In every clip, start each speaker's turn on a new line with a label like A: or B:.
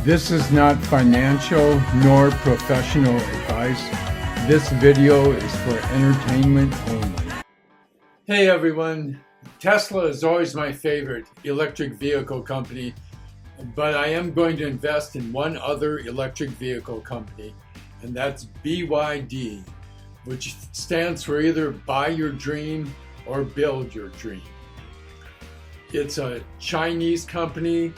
A: This is not financial nor professional advice. This video is for entertainment only. Hey everyone, Tesla is always my favorite electric vehicle company, but I am going to invest in one other electric vehicle company, and that's BYD, which stands for either buy your dream or build your dream. It's a Chinese company,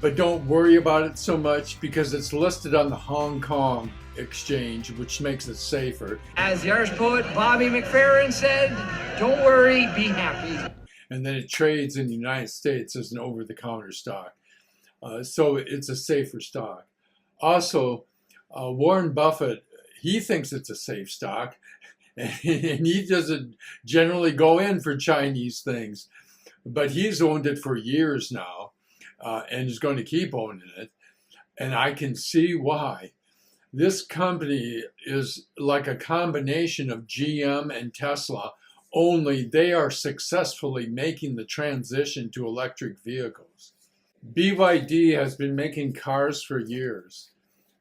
A: but don't worry about it so much because it's listed on the Hong Kong exchange, which makes it safer.
B: As the Irish poet Bobby McFerrin said, don't worry, be happy.
A: And then it trades in the United States as an over-the-counter stock. So it's a safer stock. Also, Warren Buffett, he thinks it's a safe stock, and he doesn't generally go in for Chinese things, but he's owned it for years now, and is going to keep owning it. And I can see why. This company is like a combination of GM and Tesla, only they are successfully making the transition to electric vehicles. BYD has been making cars for years,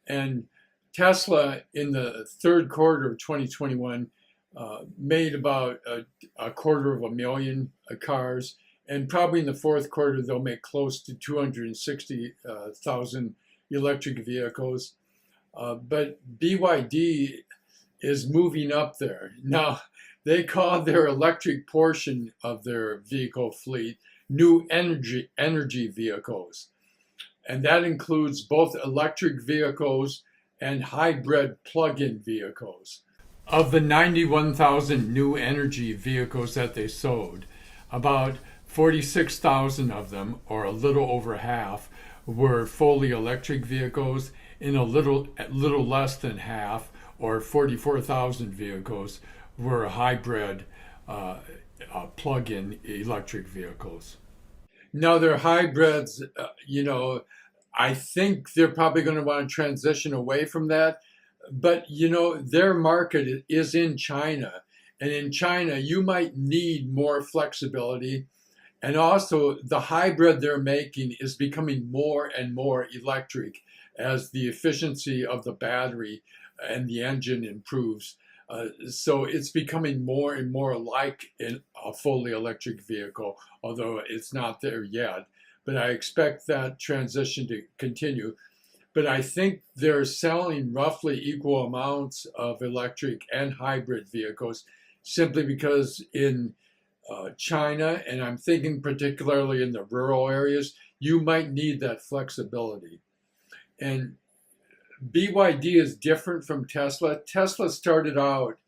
A: and Tesla in the third quarter of 2021 made about a 250,000 cars, and probably in the fourth quarter they'll make close to 260,000 electric vehicles. But BYD is moving up there. Now, they call their electric portion of their vehicle fleet new energy vehicles. And that includes both electric vehicles and hybrid plug-in vehicles. Of the 91,000 new energy vehicles that they sold, about 46,000 of them, or a little over half, were fully electric vehicles, and a little less than half, or 44,000 vehicles, were hybrid plug-in electric vehicles. Now they're hybrids, I think they're probably going to want to transition away from that. But, their market is in China. And in China, you might need more flexibility. And also, the hybrid they're making is becoming more and more electric as the efficiency of the battery and the engine improves. So it's becoming more and more like a fully electric vehicle, although it's not there yet. But I expect that transition to continue. But I think they're selling roughly equal amounts of electric and hybrid vehicles simply because in China, and I'm thinking particularly in the rural areas, you might need that flexibility. And BYD is different from Tesla. Tesla started out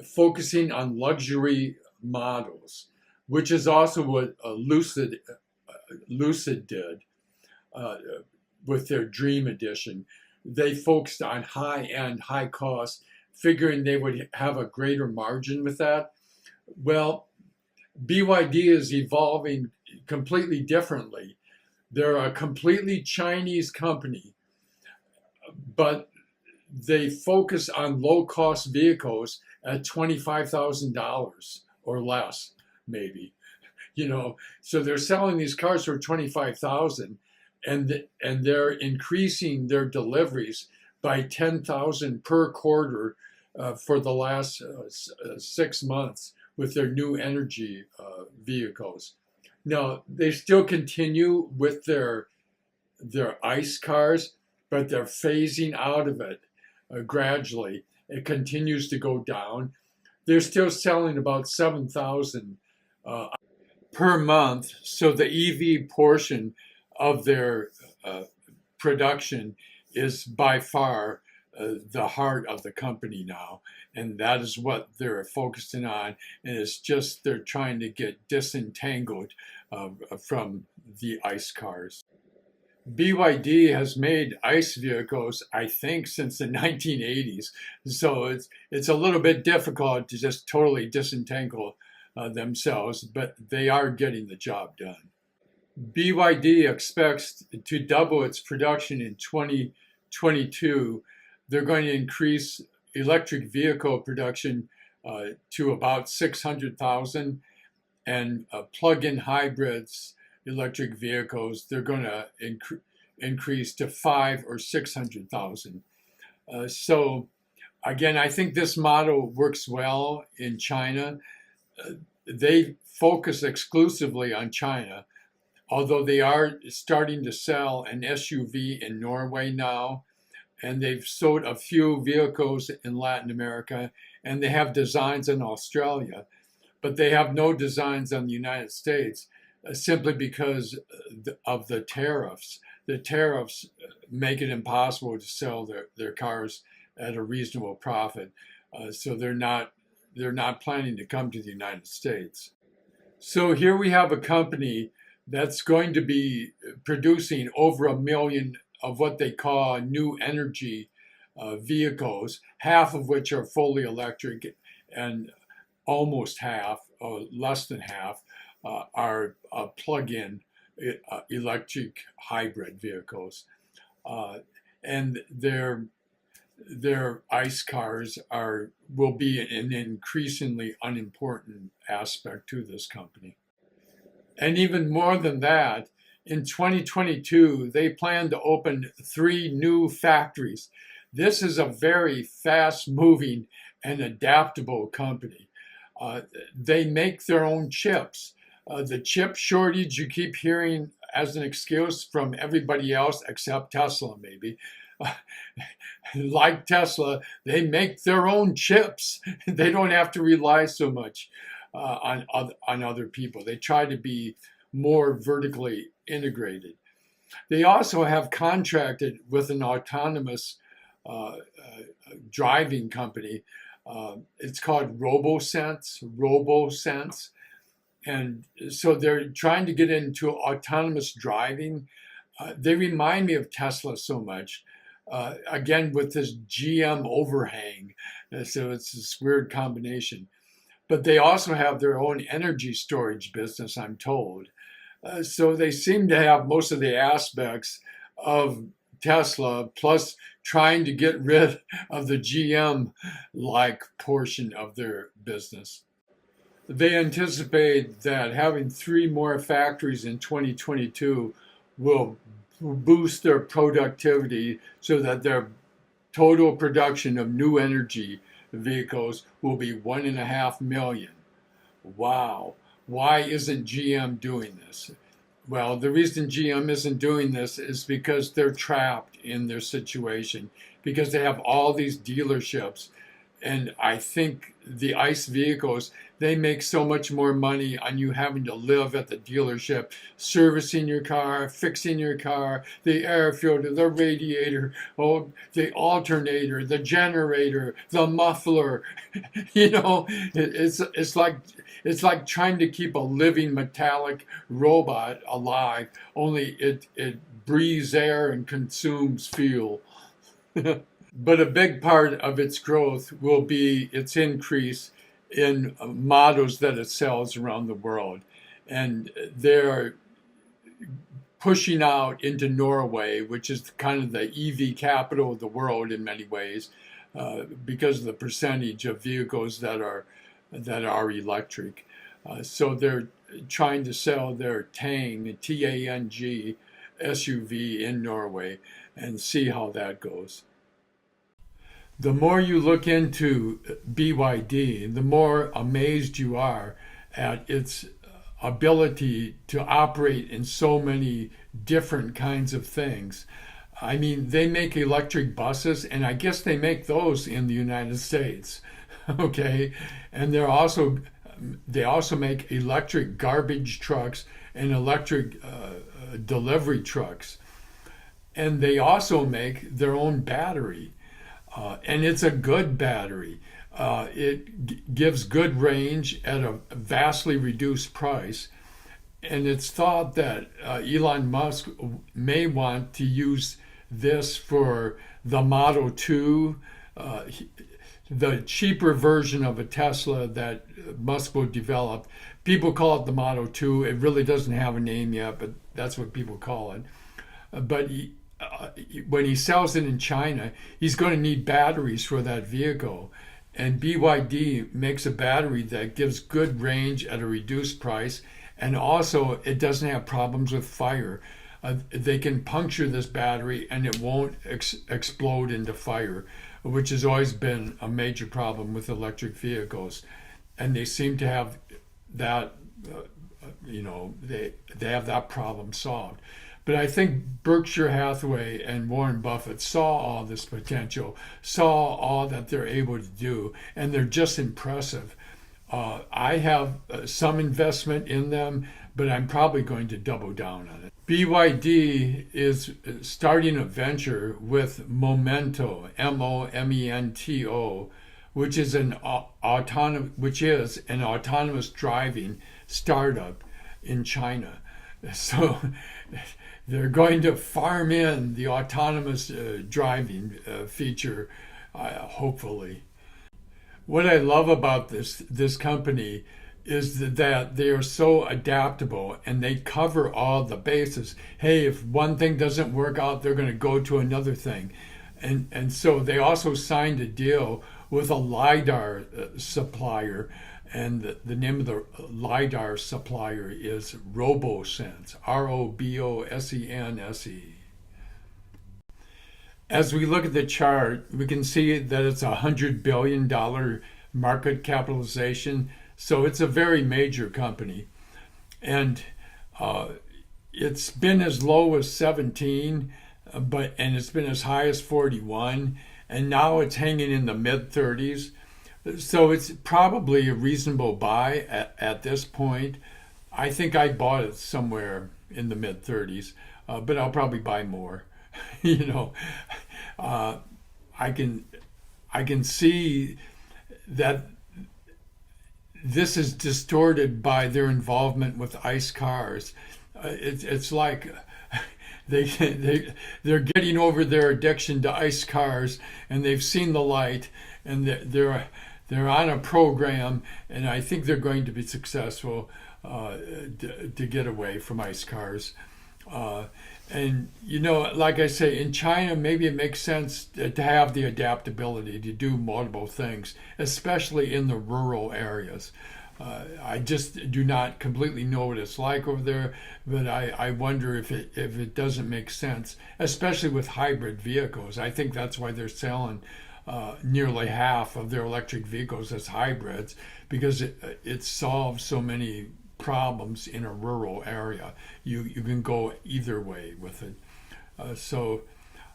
A: focusing on luxury models, which is also what Lucid did with their Dream Edition. They focused on high-end, high-cost, figuring they would have a greater margin with that. Well, BYD is evolving completely differently. They're a completely Chinese company, but they focus on low-cost vehicles at $25,000 or less, maybe. So they're selling these cars for $25,000, and they're increasing their deliveries by 10,000 per quarter for the last 6 months with their new energy vehicles. Now, they still continue with their ICE cars, but they're phasing out of it gradually. It continues to go down. They're still selling about 7,000 per month, so the EV portion of their production is by far the heart of the company now, and that is what they're focusing on, and it's just they're trying to get disentangled from the ICE cars. BYD has made ICE vehicles, I think, since the 1980s, so it's a little bit difficult to just totally disentangle themselves, but they are getting the job done. BYD expects to double its production in 2022. They're going to increase electric vehicle production to about 600,000, and plug-in hybrids, electric vehicles, they're going to increase to 5 or 600,000. So again, I think this model works well in China. They focus exclusively on China, although they are starting to sell an SUV in Norway now, and they've sold a few vehicles in Latin America, and they have designs in Australia, but they have no designs on the United States simply because of the tariffs. The tariffs make it impossible to sell their cars at a reasonable profit. So they're not planning to come to the United States. So here we have a company that's going to be producing over 1 million of what they call new energy vehicles, half of which are fully electric, and almost half, or less than half, are plug-in electric hybrid vehicles. And their ICE cars will be an increasingly unimportant aspect to this company. And even more than that, in 2022, they plan to open 3 new factories. This is a very fast-moving and adaptable company. They make their own chips. The chip shortage you keep hearing as an excuse from everybody else except Tesla, maybe. Like Tesla, they make their own chips. They don't have to rely so much on other people. They try to be more vertically integrated. They also have contracted with an autonomous driving company. It's called RoboSense. And so they're trying to get into autonomous driving. They remind me of Tesla so much. Again, with this GM overhang. So it's this weird combination. But they also have their own energy storage business, I'm told. So they seem to have most of the aspects of Tesla, plus trying to get rid of the GM-like portion of their business. They anticipate that having 3 more factories in 2022 will boost their productivity so that their total production of new energy vehicles will be 1.5 million. Wow. Why isn't GM doing this? Well, the reason GM isn't doing this is because they're trapped in their situation, because they have all these dealerships. And I think the ICE vehicles, they make so much more money on you having to live at the dealership, servicing your car, fixing your car, the air filter, the radiator, the alternator, the generator, the muffler. It's like trying to keep a living metallic robot alive, only it breathes air and consumes fuel. But a big part of its growth will be its increase in models that it sells around the world. And they're pushing out into Norway, which is kind of the EV capital of the world in many ways, because of the percentage of vehicles that are electric. So they're trying to sell their Tang, T-A-N-G, SUV in Norway and see how that goes. The more you look into BYD, the more amazed you are at its ability to operate in so many different kinds of things. I mean, they make electric buses, and I guess they make those in the United States, okay? And they also make electric garbage trucks and electric delivery trucks. And they also make their own battery. And it's a good battery. It gives good range at a vastly reduced price. And it's thought that Elon Musk may want to use this for the Model 2, the cheaper version of a Tesla that Musk will develop. People call it the Model 2. It really doesn't have a name yet, but that's what people call it. But when he sells it in China, he's going to need batteries for that vehicle. And BYD makes a battery that gives good range at a reduced price, and also it doesn't have problems with fire. they can puncture this battery and it won't explode into fire, which has always been a major problem with electric vehicles. And they seem to have that, they have that problem solved. But I think Berkshire Hathaway and Warren Buffett saw all this potential, saw all that they're able to do, and they're just impressive. I have some investment in them, but I'm probably going to double down on it. BYD is starting a venture with Momento, Momento, which is an autonomous driving startup in China. So they're going to farm in the autonomous driving feature, hopefully. What I love about this company is that they are so adaptable and they cover all the bases. Hey, if one thing doesn't work out, they're going to go to another thing. And so they also signed a deal with a LiDAR supplier, and the name of the LiDAR supplier is RoboSense, RoboSense. As we look at the chart, we can see that it's a $100 billion market capitalization. So it's a very major company. And it's been as low as 17, and it's been as high as 41. And now it's hanging in the mid 30s. So it's probably a reasonable buy at this point. I think I bought it somewhere in the mid 30s, but I'll probably buy more. I can see that this is distorted by their involvement with ICE cars. It's like they're getting over their addiction to ICE cars, and they've seen the light, and they're on a program, and I think they're going to be successful to get away from ICE cars. And like I say, in China, maybe it makes sense to have the adaptability to do multiple things, especially in the rural areas. I just do not completely know what it's like over there, but I wonder if it doesn't make sense, especially with hybrid vehicles. I think that's why they're selling nearly half of their electric vehicles as hybrids, because it solves so many problems in a rural area. You can go either way with it.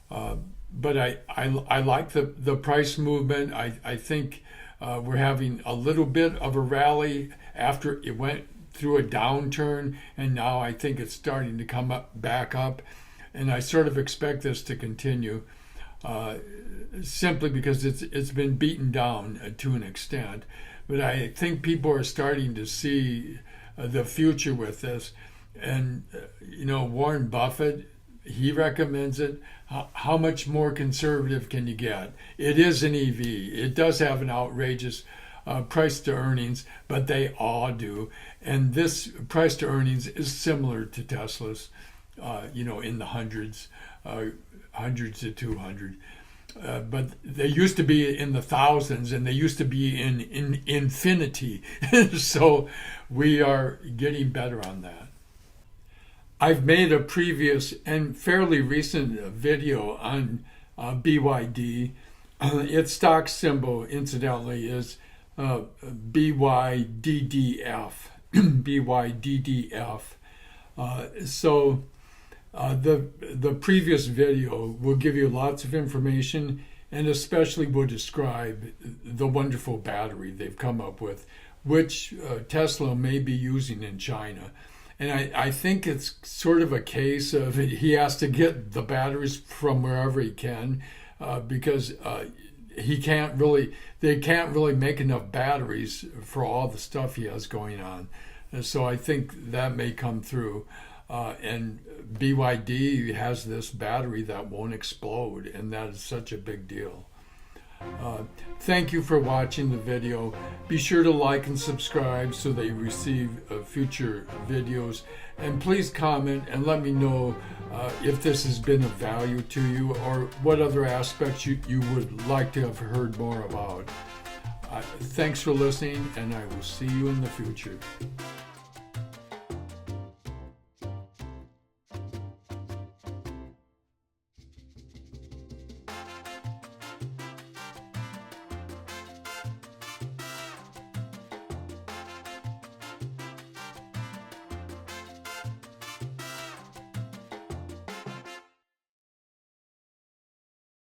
A: But I like the price movement. I think we're having a little bit of a rally after it went through a downturn, and now I think it's starting to come back up, and I sort of expect this to continue, simply because it's been beaten down to an extent. But I think people are starting to see the future with this. And Warren Buffett, he recommends it. How much more conservative can you get? It is an EV. It does have an outrageous price to earnings, but they all do. And this price to earnings is similar to Tesla's, in the hundreds to 200. But they used to be in the thousands, and they used to be in infinity. So we are getting better on that. I've made a previous and fairly recent video on BYD. Its stock symbol, incidentally, is BYDDF. BYDDF. The previous video will give you lots of information, and especially will describe the wonderful battery they've come up with, which Tesla may be using in China. And I think it's sort of a case of he has to get the batteries from wherever he can, because they can't really make enough batteries for all the stuff he has going on. And so I think that may come through. And BYD has this battery that won't explode, and that is such a big deal. Thank you for watching the video. Be sure to like and subscribe so that you receive future videos. And please comment and let me know if this has been of value to you, or what other aspects you would like to have heard more about. Thanks for listening, and I will see you in the future.